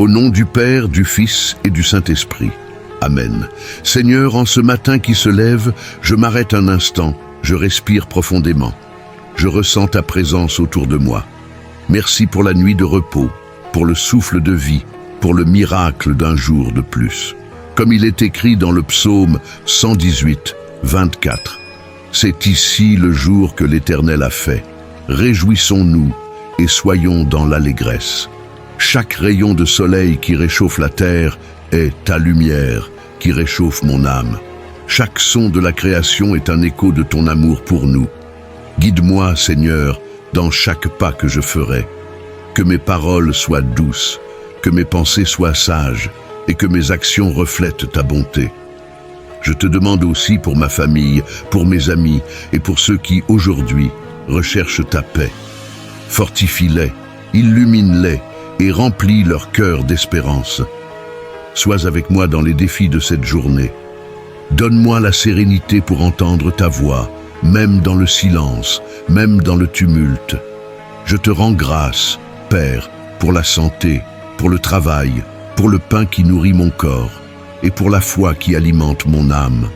Au nom du Père, du Fils et du Saint-Esprit. Amen. Seigneur, en ce matin qui se lève, je m'arrête un instant, je respire profondément. Je ressens ta présence autour de moi. Merci pour la nuit de repos, pour le souffle de vie, pour le miracle d'un jour de plus. Comme il est écrit dans le psaume 118, 24. C'est ici le jour que l'Éternel a fait. Réjouissons-nous et soyons dans l'allégresse. Chaque rayon de soleil qui réchauffe la terre est ta lumière qui réchauffe mon âme. Chaque son de la création est un écho de ton amour pour nous. Guide-moi, Seigneur, dans chaque pas que je ferai. Que mes paroles soient douces, que mes pensées soient sages et que mes actions reflètent ta bonté. Je te demande aussi pour ma famille, pour mes amis et pour ceux qui, aujourd'hui, recherchent ta paix. Fortifie-les, illumine-les et remplis leur cœur d'espérance. Sois avec moi dans les défis de cette journée. Donne-moi la sérénité pour entendre ta voix, même dans le silence, même dans le tumulte. Je te rends grâce, Père, pour la santé, pour le travail, pour le pain qui nourrit mon corps et pour la foi qui alimente mon âme.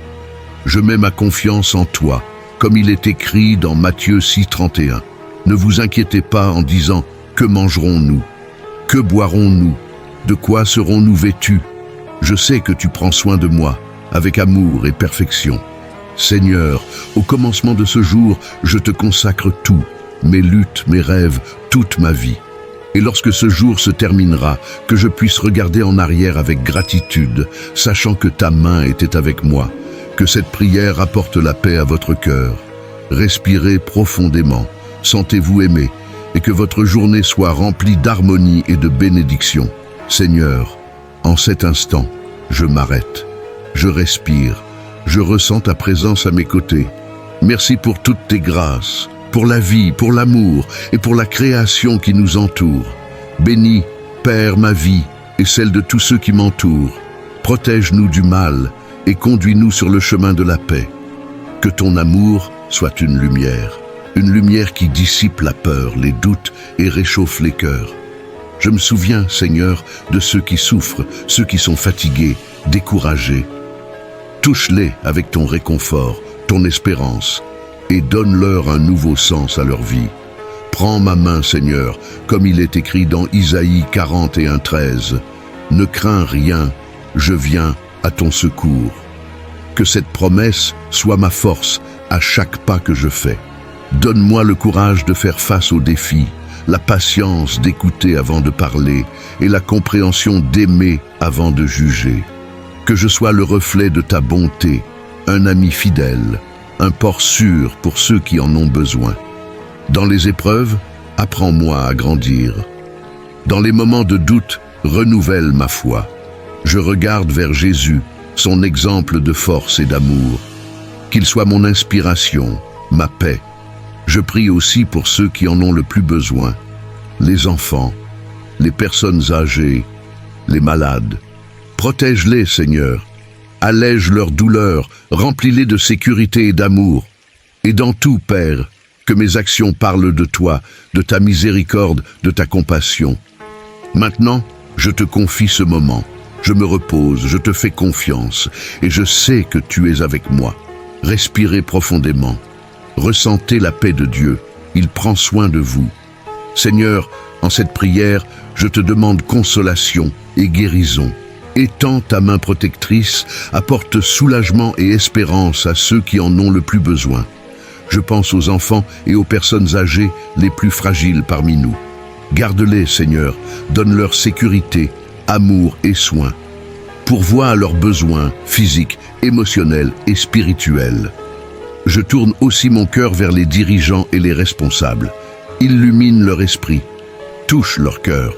Je mets ma confiance en toi, comme il est écrit dans Matthieu 6, 31. Ne vous inquiétez pas en disant « Que mangerons-nous ? Que boirons-nous ? De quoi serons-nous vêtus ? Je sais que tu prends soin de moi, avec amour et perfection. Seigneur, au commencement de ce jour, je te consacre tout, mes luttes, mes rêves, toute ma vie. Et lorsque ce jour se terminera, que je puisse regarder en arrière avec gratitude, sachant que ta main était avec moi, que cette prière apporte la paix à votre cœur. Respirez profondément, sentez-vous aimé, et que votre journée soit remplie d'harmonie et de bénédiction. Seigneur, en cet instant, je m'arrête, je respire, je ressens ta présence à mes côtés. Merci pour toutes tes grâces, pour la vie, pour l'amour et pour la création qui nous entoure. Bénis, Père, ma vie et celle de tous ceux qui m'entourent. Protège-nous du mal et conduis-nous sur le chemin de la paix. Que ton amour soit une lumière qui dissipe la peur, les doutes et réchauffe les cœurs. Je me souviens, Seigneur, de ceux qui souffrent, ceux qui sont fatigués, découragés. Touche-les avec ton réconfort, ton espérance, et donne-leur un nouveau sens à leur vie. Prends ma main, Seigneur, comme il est écrit dans Isaïe 41, 13. Ne crains rien, je viens à ton secours. Que cette promesse soit ma force à chaque pas que je fais. Donne-moi le courage de faire face aux défis, la patience d'écouter avant de parler et la compréhension d'aimer avant de juger. Que je sois le reflet de ta bonté, un ami fidèle, un port sûr pour ceux qui en ont besoin. Dans les épreuves, apprends-moi à grandir. Dans les moments de doute, renouvelle ma foi. Je regarde vers Jésus, son exemple de force et d'amour. Qu'il soit mon inspiration, ma paix. Je prie aussi pour ceux qui en ont le plus besoin, les enfants, les personnes âgées, les malades. Protège-les, Seigneur. Allège leur douleur, remplis-les de sécurité et d'amour. Et dans tout, Père, que mes actions parlent de toi, de ta miséricorde, de ta compassion. Maintenant, je te confie ce moment. Je me repose, je te fais confiance, et je sais que tu es avec moi. Respirez profondément. Ressentez la paix de Dieu. Il prend soin de vous. Seigneur, en cette prière, je te demande consolation et guérison. Étends ta main protectrice, apporte soulagement et espérance à ceux qui en ont le plus besoin. Je pense aux enfants et aux personnes âgées les plus fragiles parmi nous. Garde-les, Seigneur, donne-leur sécurité, amour et soin. Pourvois à leurs besoins physiques, émotionnels et spirituels. Je tourne aussi mon cœur vers les dirigeants et les responsables. Illumine leur esprit, touche leur cœur.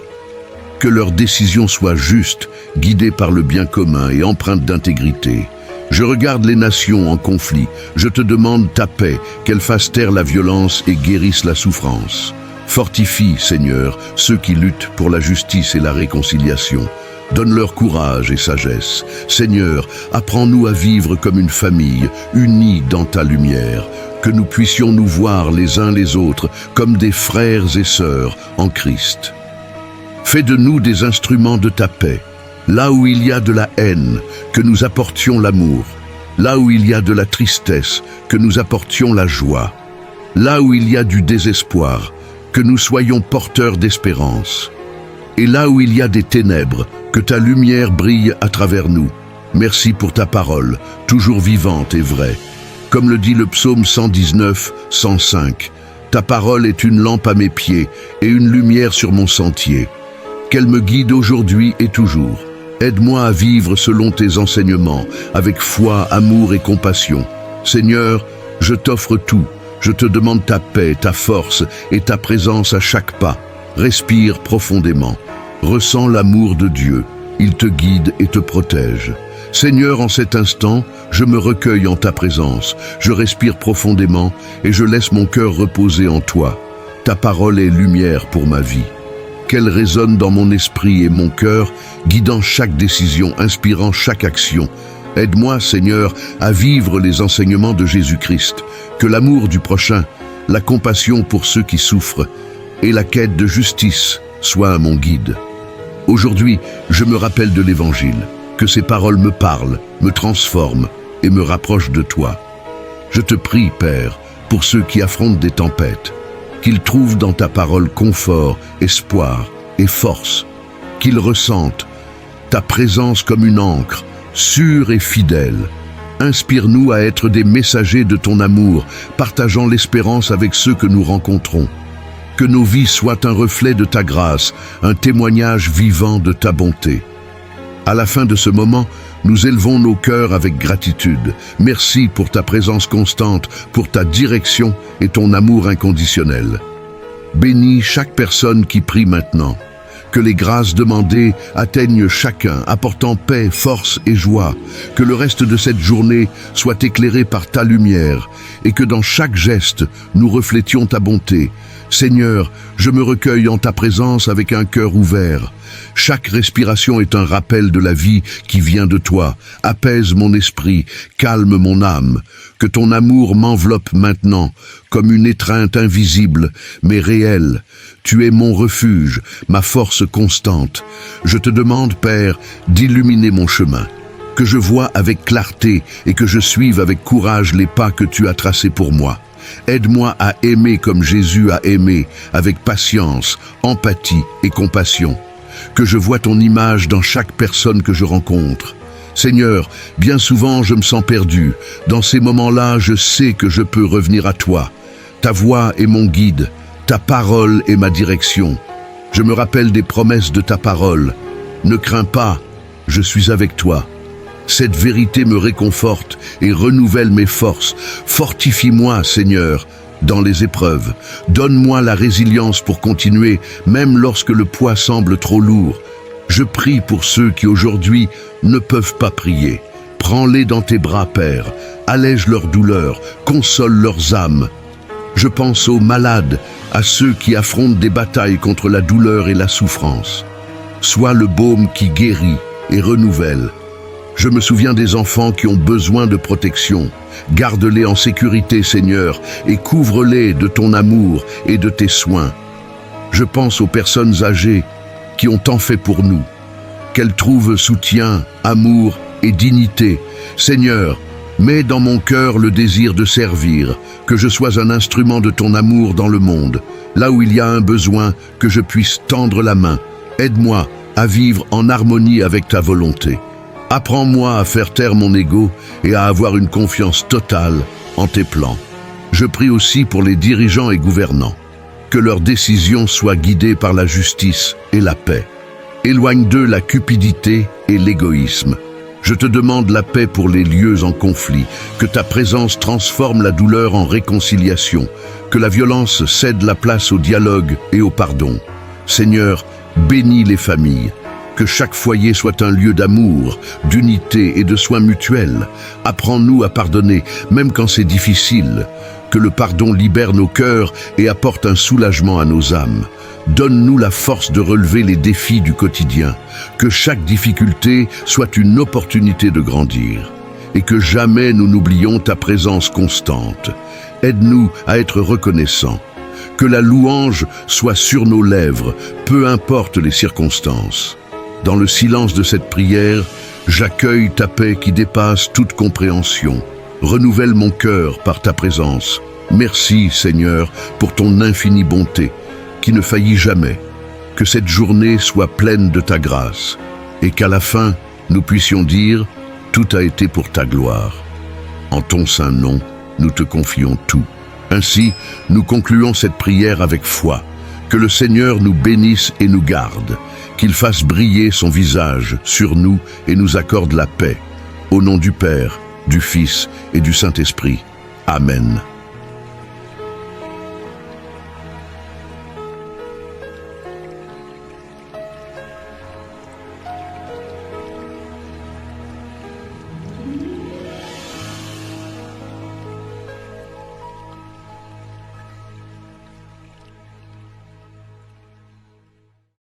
Que leurs décisions soient justes, guidées par le bien commun et empreintes d'intégrité. Je regarde les nations en conflit. Je te demande ta paix, qu'elle fasse taire la violence et guérisse la souffrance. Fortifie, Seigneur, ceux qui luttent pour la justice et la réconciliation. Donne-leur courage et sagesse. Seigneur, apprends-nous à vivre comme une famille, unie dans ta lumière. Que nous puissions nous voir les uns les autres comme des frères et sœurs en Christ. Fais de nous des instruments de ta paix. Là où il y a de la haine, que nous apportions l'amour. Là où il y a de la tristesse, que nous apportions la joie. Là où il y a du désespoir, que nous soyons porteurs d'espérance. Et là où il y a des ténèbres, que ta lumière brille à travers nous. Merci pour ta parole, toujours vivante et vraie. Comme le dit le psaume 119, 105, ta parole est une lampe à mes pieds et une lumière sur mon sentier. Qu'elle me guide aujourd'hui et toujours. Aide-moi à vivre selon tes enseignements, avec foi, amour et compassion. Seigneur, je t'offre tout. Je te demande ta paix, ta force et ta présence à chaque pas. Respire profondément. Ressens l'amour de Dieu. Il te guide et te protège. Seigneur, en cet instant, je me recueille en ta présence. Je respire profondément et je laisse mon cœur reposer en toi. Ta parole est lumière pour ma vie. Qu'elle résonne dans mon esprit et mon cœur, guidant chaque décision, inspirant chaque action. Aide-moi, Seigneur, à vivre les enseignements de Jésus-Christ. Que l'amour du prochain, la compassion pour ceux qui souffrent et la quête de justice soient mon guide. Aujourd'hui, je me rappelle de l'Évangile. Que ces paroles me parlent, me transforment et me rapprochent de toi. Je te prie, Père, pour ceux qui affrontent des tempêtes, qu'ils trouvent dans ta parole confort, espoir et force, qu'ils ressentent ta présence comme une ancre, sûre et fidèle. Inspire-nous à être des messagers de ton amour, partageant l'espérance avec ceux que nous rencontrons. Que nos vies soient un reflet de ta grâce, un témoignage vivant de ta bonté. À la fin de ce moment, nous élevons nos cœurs avec gratitude. Merci pour ta présence constante, pour ta direction et ton amour inconditionnel. Bénis chaque personne qui prie maintenant. Que les grâces demandées atteignent chacun, apportant paix, force et joie. Que le reste de cette journée soit éclairé par ta lumière et que dans chaque geste, nous reflétions ta bonté. Seigneur, je me recueille en ta présence avec un cœur ouvert. Chaque respiration est un rappel de la vie qui vient de toi. Apaise mon esprit, calme mon âme. Que ton amour m'enveloppe maintenant, comme une étreinte invisible, mais réelle. Tu es mon refuge, ma force constante. Je te demande, Père, d'illuminer mon chemin. Que je voie avec clarté et que je suive avec courage les pas que tu as tracés pour moi. Aide-moi à aimer comme Jésus a aimé, avec patience, empathie et compassion. Que je voie ton image dans chaque personne que je rencontre. Seigneur, bien souvent je me sens perdu. Dans ces moments-là, je sais que je peux revenir à toi. Ta voix est mon guide, ta parole est ma direction. Je me rappelle des promesses de ta parole. Ne crains pas, je suis avec toi. Cette vérité me réconforte et renouvelle mes forces. Fortifie-moi, Seigneur, dans les épreuves. Donne-moi la résilience pour continuer, même lorsque le poids semble trop lourd. Je prie pour ceux qui aujourd'hui ne peuvent pas prier. Prends-les dans tes bras, Père. Allège leur douleur, console leurs âmes. Je pense aux malades, à ceux qui affrontent des batailles contre la douleur et la souffrance. Sois le baume qui guérit et renouvelle. Je me souviens des enfants qui ont besoin de protection. Garde-les en sécurité, Seigneur, et couvre-les de ton amour et de tes soins. Je pense aux personnes âgées qui ont tant fait pour nous. Qu'elles trouvent soutien, amour et dignité. Seigneur, mets dans mon cœur le désir de servir, que je sois un instrument de ton amour dans le monde. Là où il y a un besoin, que je puisse tendre la main. Aide-moi à vivre en harmonie avec ta volonté. Apprends-moi à faire taire mon ego et à avoir une confiance totale en tes plans. Je prie aussi pour les dirigeants et gouvernants. Que leurs décisions soient guidées par la justice et la paix. Éloigne d'eux la cupidité et l'égoïsme. Je te demande la paix pour les lieux en conflit, que ta présence transforme la douleur en réconciliation, que la violence cède la place au dialogue et au pardon. Seigneur, bénis les familles. Que chaque foyer soit un lieu d'amour, d'unité et de soins mutuels. Apprends-nous à pardonner, même quand c'est difficile. Que le pardon libère nos cœurs et apporte un soulagement à nos âmes. Donne-nous la force de relever les défis du quotidien. Que chaque difficulté soit une opportunité de grandir. Et que jamais nous n'oublions ta présence constante. Aide-nous à être reconnaissants. Que la louange soit sur nos lèvres, peu importe les circonstances. Dans le silence de cette prière, j'accueille ta paix qui dépasse toute compréhension. Renouvelle mon cœur par ta présence. Merci, Seigneur, pour ton infinie bonté, qui ne faillit jamais. Que cette journée soit pleine de ta grâce, et qu'à la fin, nous puissions dire « Tout a été pour ta gloire ». En ton saint nom, nous te confions tout. Ainsi, nous concluons cette prière avec foi. Que le Seigneur nous bénisse et nous garde, qu'il fasse briller son visage sur nous et nous accorde la paix. Au nom du Père, du Fils et du Saint-Esprit. Amen.